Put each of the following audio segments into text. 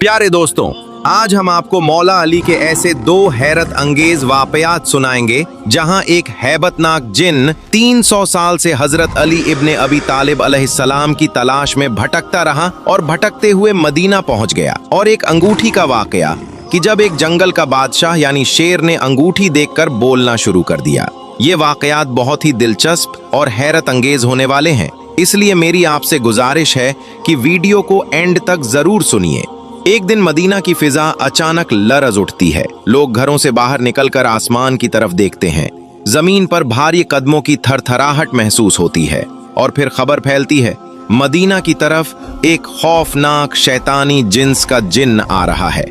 प्यारे दोस्तों, आज हम आपको मौला अली के ऐसे दो हैरत अंगेज वाकयात सुनाएंगे जहां एक हैबतनाक जिन 300 साल से हजरत अली इब्ने अबी तालिब अलैहिस्सलाम की तलाश में भटकता रहा और भटकते हुए मदीना पहुंच गया। और एक अंगूठी का वाकया कि जब एक जंगल का बादशाह यानी शेर ने अंगूठी देखकर बोलना शुरू कर दिया। ये वाकयात बहुत ही दिलचस्प और हैरत अंगेज होने वाले हैं, इसलिए मेरी आपसे गुजारिश है कि वीडियो को एंड तक जरूर सुनिए। एक दिन मदीना की फिजा अचानक लरज उठती है। लोग घरों से बाहर निकलकर आसमान की तरफ देखते हैं। जमीन पर भारी कदमों की थरथराहट महसूस होती है और फिर खबर फैलती है, मदीना की तरफ एक खौफनाक शैतानी जिन्स का जिन्न आ रहा है।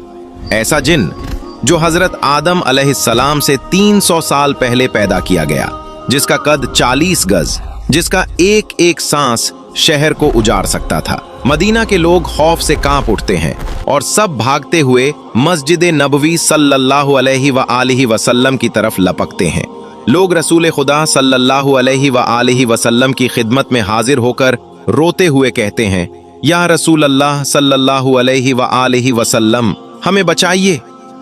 ऐसा जिन्न जो हजरत आदम अलैहिस्सलाम से 300 साल पहले पैदा किया गया, जिसका कद 40 गज, जिसका एक एक सांस शहर को उजाड़ सकता था। मदीना के लोग खौफ से कांप उठते हैं और सब भागते हुए मस्जिद नबवी सल्लल्लाहु अलैहि व आलिहि वसल्लम की तरफ लपकते हैं। लोग रसूल खुदा सल्लल्लाहु अलैहि व आलिहि वसल्लम की खिदमत में हाजिर होकर रोते हुए कहते हैं, या रसूल अल्लाह सल्लल्लाहु अलैहि व आलिहि वसल्लम, हमें बचाइए,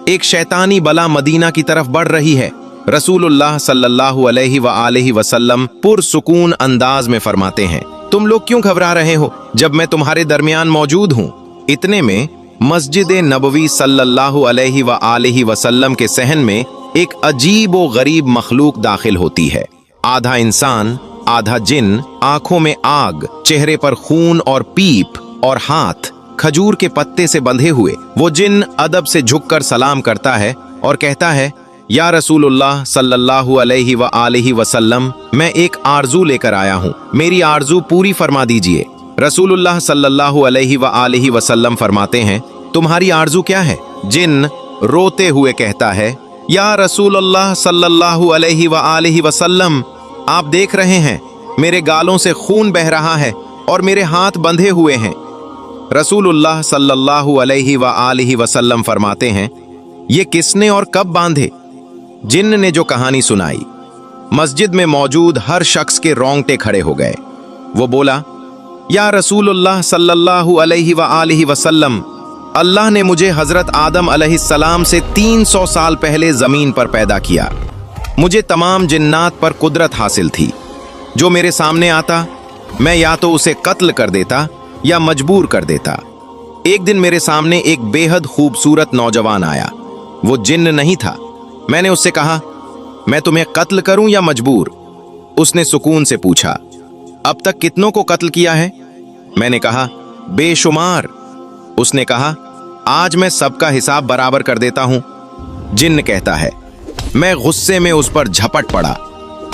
एक शैतानी बला मदीना की तरफ बढ़ रही है। रसूलुल्लाह सल्लल्लाहु अलैहि व आलिहि वसल्लम पुरसुकून अंदाज में फरमाते हैं, तुम लोग क्यों घबरा रहे हो जब मैं तुम्हारे दरमियान मौजूद हूँ। इतने में मस्जिद नबवी सल्लल्लाहु अलैहि व आलिहि वसल्लम के सहन में एक अजीब व गरीब मखलूक दाखिल होती है। आधा इंसान आधा जिन, आंखों में आग, चेहरे पर खून और पीप और हाथ खजूर के पत्ते से बंधे हुए। वो जिन अदब से झुककर सलाम करता है और कहता है, या रसूलुल्लाह सल्लल्लाहु अलैहि व आलिहि वसल्लम, मैं एक आरजू लेकर आया हूँ, मेरी आरजू पूरी फरमा दीजिए। रसूलुल्लाह सल्लल्लाहु अलैहि व आलिहि वसल्लम फरमाते हैं, तुम्हारी आरजू क्या है? जिन रोते हुए कहता है, या रसूलुल्लाह सल्लल्लाहु अलैहि व आलिहि वसल्लम, आप देख रहे हैं मेरे गालों से खून बह रहा है और मेरे हाथ बंधे हुए हैं। रसूलुल्लाह सल्लल्लाहु अलैहि व आलिहि वसल्लम फरमाते हैं, ये किसने और कब बांधे? जिन्न ने जो कहानी सुनाई, मस्जिद में मौजूद हर शख्स के रोंगटे खड़े हो गए। वो बोला, या रसूलुल्लाह सल्लल्लाहु अलैहि व आलिहि वसल्लम, अल्लाह ने मुझे हजरत आदम अलैहिस्सलाम से 300 साल पहले जमीन पर पैदा किया। मुझे तमाम जिन्नात पर कुदरत हासिल थी। जो मेरे सामने आता, मैं या तो उसे कत्ल कर देता या मजबूर कर देता। एक दिन मेरे सामने एक बेहद खूबसूरत नौजवान आया। वो जिन्न नहीं था। मैंने उससे कहा, मैं तुम्हें कत्ल करूं या मजबूर? उसने सुकून से पूछा, अब तक कितनों को कत्ल किया है? मैंने कहा, बेशुमार। उसने कहा, आज मैं सबका हिसाब बराबर कर देता हूं। जिन्न कहता है, मैं गुस्से में उस पर झपट पड़ा,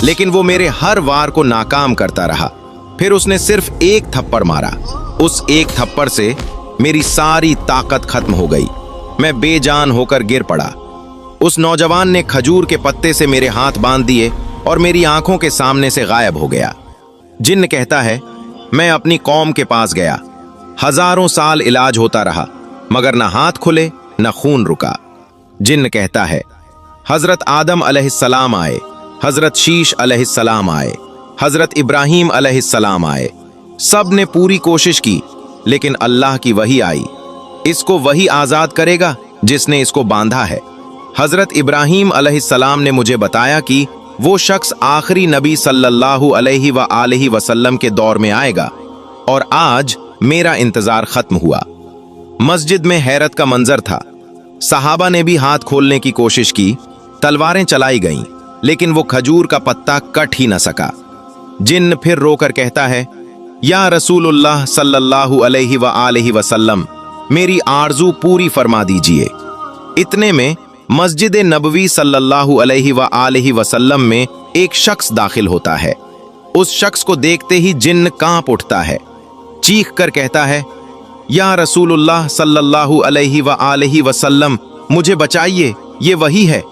लेकिन वो मेरे हर वार को नाकाम करता रहा। फिर उसने सिर्फ एक थप्पड़ मारा। उस एक थप्पड़ से मेरी सारी ताकत खत्म हो गई। मैं बेजान होकर गिर पड़ा। उस नौजवान ने खजूर के पत्ते से मेरे हाथ बांध दिए और मेरी आंखों के सामने से गायब हो गया। जिन्न कहता है, मैं अपनी कौम के पास गया। हजारों साल इलाज होता रहा, मगर न हाथ खुले न खून रुका। जिन्न कहता है, हजरत आदम अलैहिस्सलाम आए, हजरत शीश अलैहिस्सलाम आए, हजरत इब्राहीम अलैहिस्सलाम आए। सब ने पूरी कोशिश की, लेकिन अल्लाह की वही आई। इसको वही आजाद करेगा जिसने इसको बांधा है। हजरत इब्राहीम अलैहिस्सलाम ने मुझे बताया कि वो शख्स आखिरी नबी सल्लल्लाहु अलैहि व आलिहि वसल्लम के दौर में आएगा, और आज मेरा इंतजार खत्म हुआ। मस्जिद में हैरत का मंजर था। सहाबा ने भी हाथ खोलने की कोशिश की, तलवारें चलाई गईं, लेकिन वो खजूर का पत्ता कट ही न सका। जिन्न फिर रोकर कहता है, या रसूलुल्लाह सल्लल्लाहु अलैहि व आलिहि वसल्लम, मेरी आरजू पूरी फरमा दीजिए। इतने में मस्जिद नबवी सल्लल्लाहु अलैहि व आलिहि वसल्लम में एक शख्स दाखिल होता है। उस शख्स को देखते ही जिन्न कांप उठता है। चीख कर कहता है, या रसूलुल्लाह सल्लल्लाहु अलैहि व आलिहि वसल्लम, मुझे बचाइए, ये वही है।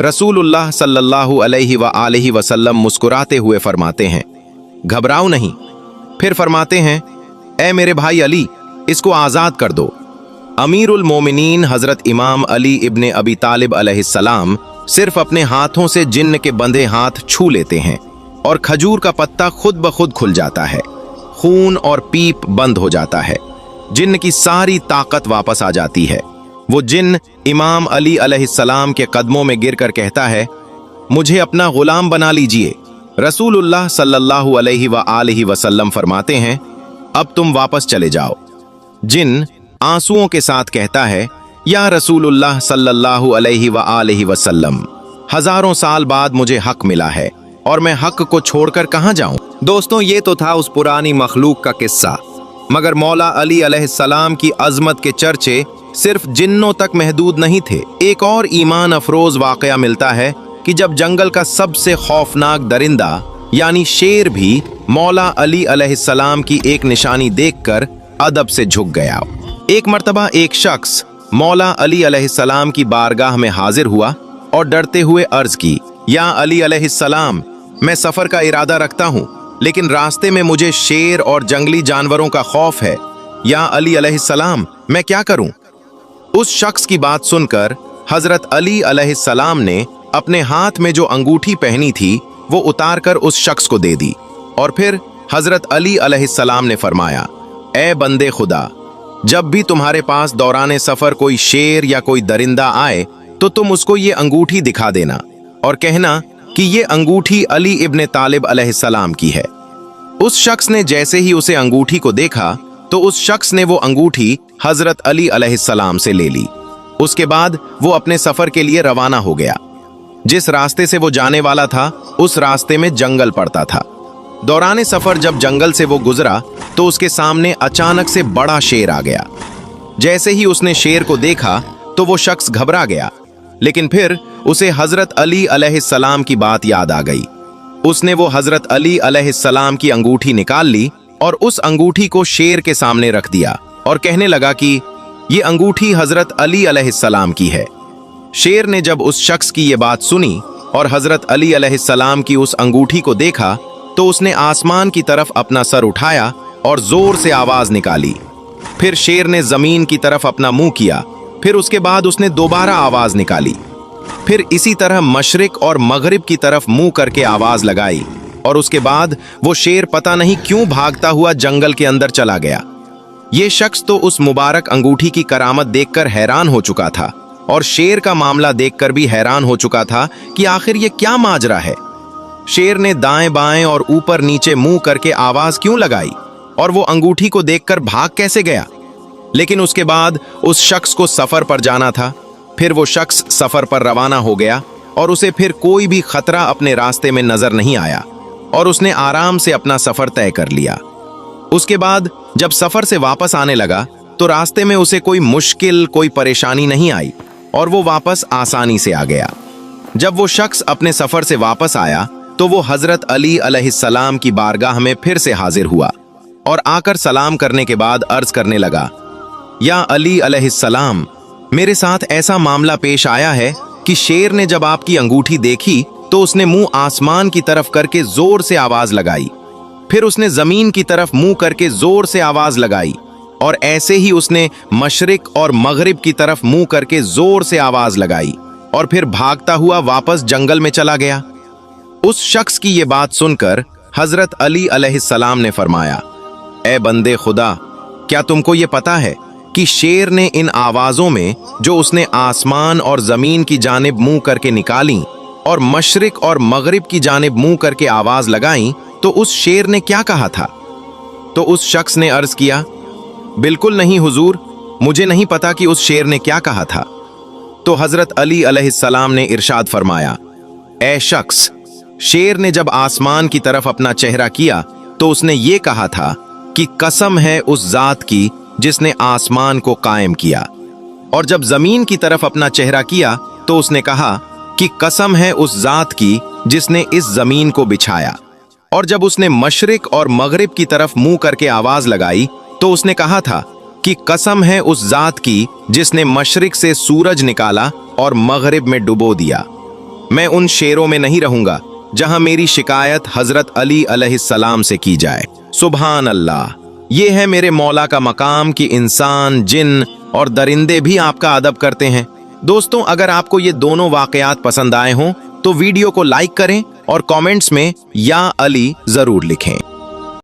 रसूलुल्लाह सल्लल्लाहु अलैहि व आलिहि वसल्लम मुस्कुराते हुए फरमाते हैं, घबराओ नहीं। फिर फरमाते हैं, ए मेरे भाई अली, इसको आजाद कर दो। अमीरुल मोमिनीन हजरत इमाम अली इब्ने अबी तालिब अलैहिस्सलाम सिर्फ अपने हाथों से जिन्न के बंधे हाथ छू लेते हैं और खजूर का पत्ता खुद ब खुद खुल जाता है। खून और पीप बंद हो जाता है। जिन्न की सारी ताकत वापस आ जाती है। वो जिन्न इमाम अली अलैहिस्सलाम के कदमों में गिरकर कहता है, मुझे अपना गुलाम बना लीजिए। रसूलुल्लाह सल्लल्लाहु अलैहि व आलिहि वसल्लम फरमाते हैं, अब तुम वापस चले जाओ। जिन्न आंसुओं के साथ कहता है, या रसूलुल्लाह सल्लल्लाहु अलैहि व आलिहि वसल्लम, हजारों साल बाद मुझे हक मिला है और मैं हक को छोड़कर कहां जाऊं। दोस्तों, ये तो था उस पुरानी मखलूक का किस्सा, मगर मौला अली अलैहिस्सलाम की अजमत के चर्चे सिर्फ जिन्नों तक महदूद नहीं थे। एक और ईमान अफरोज वाकया मिलता है कि जब जंगल का सबसे खौफनाक दरिंदा यानी शेर भी मौला अली अलैहिस्सलाम की एक निशानी देखकर अदब से झुक गया। एक मर्तबा एक शख्स मौला अली अलैहिस्सलाम की बारगाह में हाजिर हुआ और डरते हुए अर्ज की, या अली अलैहिस्सलाम, मैं सफर का इरादा रखता हूँ, लेकिन रास्ते में मुझे शेर और जंगली जानवरों का खौफ है। या अली अलैहिस्सलाम, मैं क्या करूं? उस शख्स की बात सुनकर हजरत अली अलैहिस्सलाम ने अपने हाथ में जो अंगूठी पहनी थी वो उतार कर उस शख्स को दे दी और फिर हजरत अली अलैहिस्सलाम ने फरमाया, ए बंदे खुदा, जब भी तुम्हारे पास दौराने सफर कोई शेर या कोई दरिंदा आए तो तुम उसको ये अंगूठी दिखा देना और कहना कि ये अंगूठी अली इब्ने तालिब अलैहिस्सलाम की है। उस शख्स ने जैसे ही उसे अंगूठी को देखा तो उस शख्स ने वो अंगूठी हजरत अली अलैहिस्सलाम से ले ली। उसके बाद वो अपने सफर के लिए रवाना हो गया। जिस रास्ते से वो जाने वाला था उस रास्ते में जंगल पड़ता था। दौराने सफर जब जंगल से वो गुजरा तो उसके सामने अचानक से बड़ा शेर आ गया। जैसे ही उसने शेर को देखा तो वो शख्स घबरा गया, लेकिन फिर उसे हजरत अली अलैहिस्सलाम की बात याद आ गई। उसने वो हजरत अली अलैहिस्सलाम की अंगूठी निकाल ली और उस अंगूठी को शेर के सामने रख दिया और कहने लगा कि ये अंगूठी हजरत अली अलैहिस्सलाम की है। शेर ने जब उस शख्स की ये बात सुनी और हजरत अली अलैहिस्सलाम की उस अंगूठी को देखा तो उसने आसमान की तरफ अपना सर उठाया और जोर से आवाज निकाली। फिर शेर ने जमीन की तरफ अपना मुंह किया। फिर उसके बाद उसने दोबारा आवाज निकाली। फिर इसी तरह मशरिक और मगरिब की तरफ मुंह करके आवाज लगाई और उसके बाद वो शेर पता नहीं क्यों भागता हुआ जंगल के अंदर चला गया। ये शख्स तो उस मुबारक अंगूठी की करामत देखकर हैरान हो चुका था और शेर का मामला देखकर भी हैरान हो चुका था कि आखिर ये क्या माजरा है। शेर ने दाएं बाएं और ऊपर नीचे मुंह करके आवाज क्यों लगाई और वो अंगूठी को देखकर भाग कैसे गया। लेकिन उसके बाद उस शख्स को सफर पर जाना था। फिर वो शख्स सफर पर रवाना हो गया और उसे फिर कोई भी खतरा अपने रास्ते में नजर नहीं आया और उसने आराम से अपना सफर तय कर लिया। उसके बाद जब सफर से वापस आने लगा तो रास्ते में उसे कोई मुश्किल, कोई परेशानी नहीं आई और वो वापस आसानी से आ गया। जब वो शख्स अपने सफर से वापस आया तो वो हजरत अली अलैहिस्सलाम की बारगाह में फिर से हाजिर हुआ और आकर सलाम करने के बाद अर्ज करने लगा, या अली अलैहिस्सलाम, मेरे साथ ऐसा मामला पेश आया है कि शेर ने जब आपकी अंगूठी देखी तो उसने मुंह आसमान की तरफ करके जोर से आवाज लगाई। फिर उसने जमीन की तरफ मुंह करके जोर से आवाज लगाई और ऐसे ही उसने मशरिक और मगरिब की तरफ मुंह करके जोर से आवाज लगाई और फिर भागता हुआ वापस जंगल में चला गया। उस शख्स की ये बात सुनकर हजरत अली अलैहिस्सलाम ने फरमाया, ए बंदे खुदा, क्या तुमको ये पता है कि शेर ने इन आवाजों में जो उसने आसमान और जमीन की जानिब मुंह करके निकाली और मशरिक और मगरिब की जानिब मुंह करके आवाज लगाई तो उस शेर ने क्या कहा था? तो उस शख्स ने अर्ज किया, बिल्कुल नहीं हुजूर, मुझे नहीं पता कि उस शेर ने क्या कहा था। तो हजरत अली अलैहिस्सलाम ने इरशाद फरमाया, ए शख्स, शेर ने जब आसमान की तरफ अपना चेहरा किया तो उसने ये कहा था कि कसम है उस जात की जिसने आसमान को कायम किया, और जब जमीन की तरफ अपना चेहरा किया तो उसने कहा कि कसम है उस जात की जिसने इस जमीन को बिछाया, और जब उसने मशरिक और मगरिब की तरफ मुंह करके आवाज लगाई तो उसने कहा था कि कसम है उस जात की जिसने मशरिक से सूरज निकाला और मगरिब में डुबो दिया। मैं उन शेरों में नहीं रहूंगा जहां मेरी शिकायत हजरत अली अलैहिस्सलाम से की जाए। सुभान अल्लाह, ये है मेरे मौला का मकाम कि इंसान, जिन और दरिंदे भी आपका अदब करते हैं। दोस्तों, अगर आपको ये दोनों वाकयात पसंद आए हों तो वीडियो को लाइक करें और कमेंट्स में या अली जरूर लिखें।